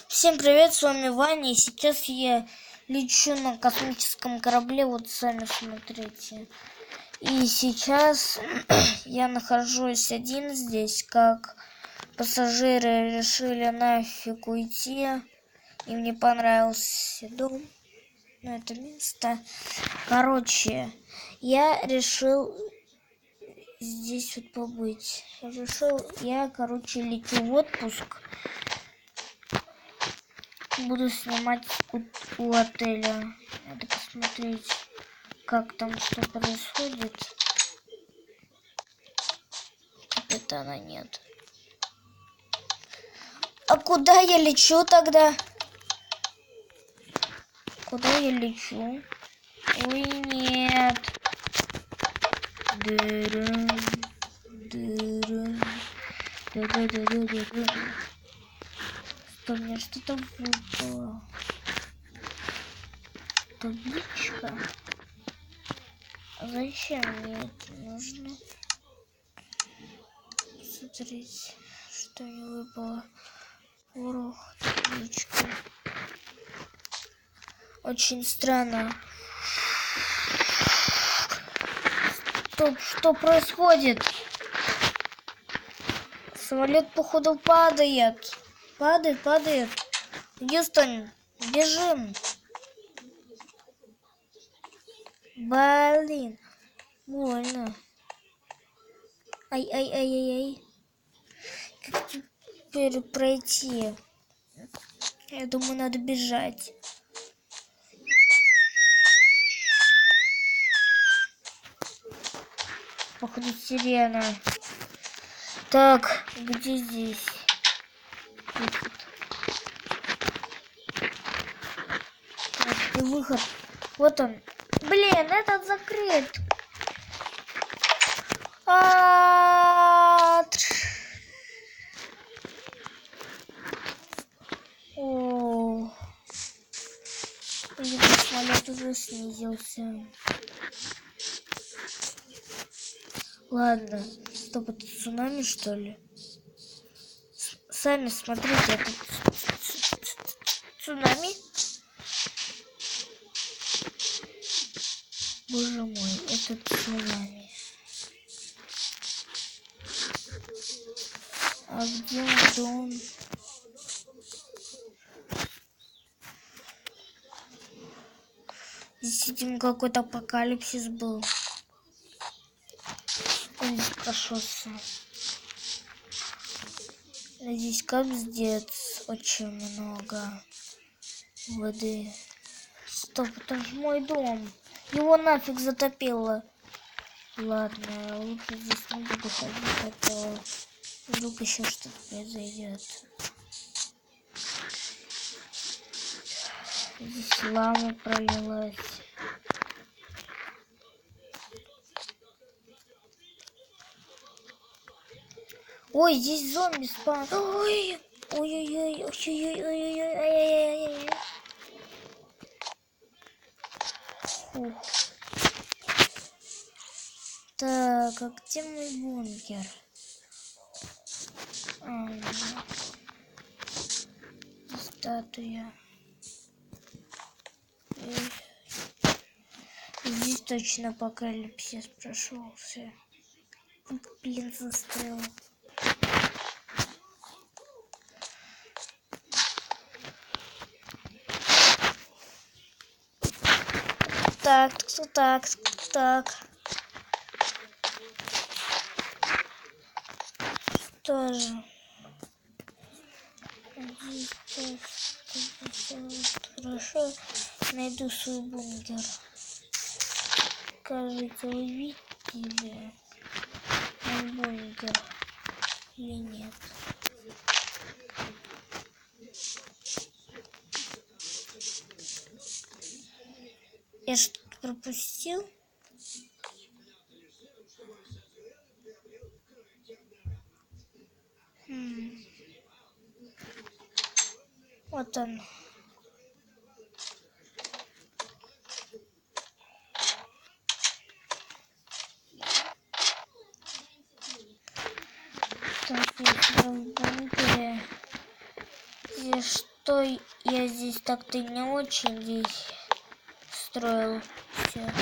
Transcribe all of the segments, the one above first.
Всем привет, с вами Ваня, и сейчас я лечу на космическом корабле, вот сами смотрите. И сейчас я нахожусь один здесь, как пассажиры решили нафиг уйти. Им не понравился дом, но это место. Короче, я решил здесь вот побыть. Я, короче, лечу в отпуск. Буду снимать у отеля. Надо посмотреть, как там что происходит. Капитана нет. А куда я лечу тогда? Куда я лечу? Ой, нет. Что мне что-то выпало? Табличка? А зачем мне это нужно? Смотрите, что не выпало. Урок, табличка. Очень странно. Стоп, что происходит? Самолет, походу, падает. Падает. Хьюстон, бежим. Блин, больно. Ай. Как теперь пройти? Я думаю, надо бежать. Походу, сирена. Так, где здесь? Выход. Вот он. Блин, этот закрыт. О, самолет уже снизился. Ладно, стоп, это цунами, что ли? Сами смотрите, это цунами. Боже мой, это цунами. А где дом? Здесь, видимо, какой-то апокалипсис был. Он здесь прошелся. Здесь капздец, очень много воды. Стоп, это же мой дом. Его нафиг затопило. Ладно, лучше здесь не буду ходить, а то вдруг еще что-то произойдет. Здесь лава пролилась. Ой, здесь зомби спал. Ой. Фух. Так, а где мой бункер? Статуя. Здесь точно апокалипсис прошелся. Блин, застрял. Так. Тоже. Хорошо. Найду свой бункер. Кажется, вы видели мой бункер или нет? Я что-то пропустил? Вот он. Так, я в бункере. Здесь что я здесь так-то не очень здесь строил все.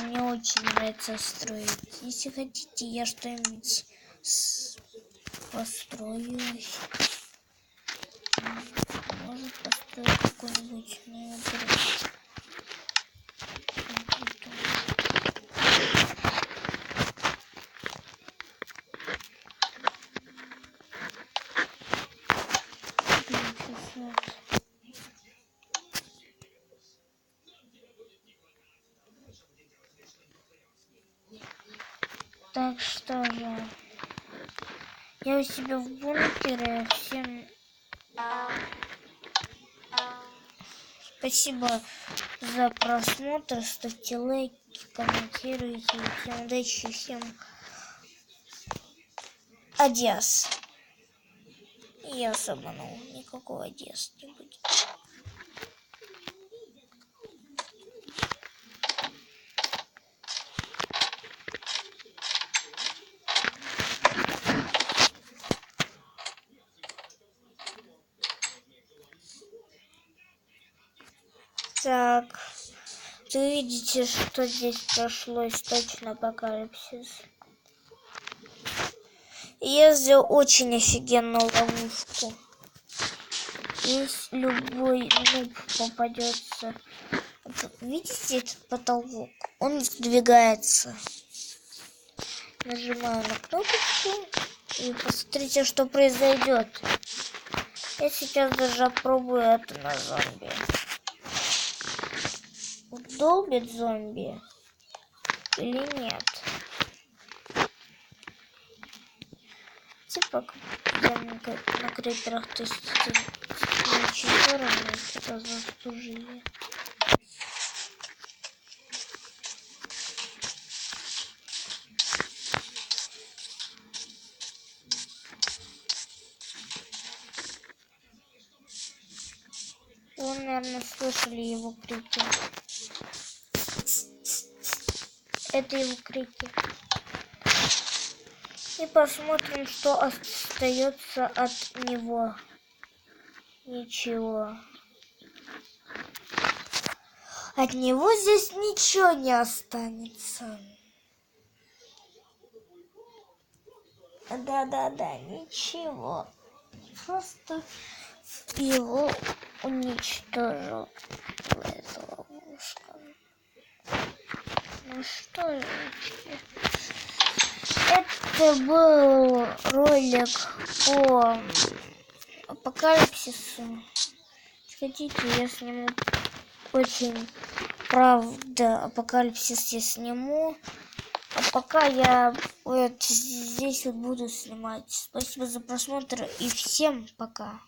Мне очень нравится строить. Если хотите, я что-нибудь построю. Может построить какой-нибудь Так что же, я у себя в бункере. Всем спасибо за просмотр, ставьте лайки, комментируйте. Всем удачи, всем адиос. Я вас обманул, никакого адиос не будет. Так, вы видите, что здесь прошлось точно апокалипсис. Я сделал очень офигенную ловушку. Если любой нуб попадется. Видите этот потолок? Он сдвигается. Нажимаю на кнопочку и посмотрите, что произойдет. Я сейчас даже опробую это на зомби. Долбит зомби или нет? Типа на криперах тестить очень дорого, это заслужили. Вы, наверное, слышали его крики. Это его крики. И посмотрим, что остается от него. Ничего. От него здесь ничего не останется. Да-да-да, ничего. Просто его уничтожил эта ловушка. Ну что же, это был ролик по апокалипсису. Хотите, я сниму очень правда апокалипсис я сниму. А пока я вот здесь вот буду снимать. Спасибо за просмотр и всем пока.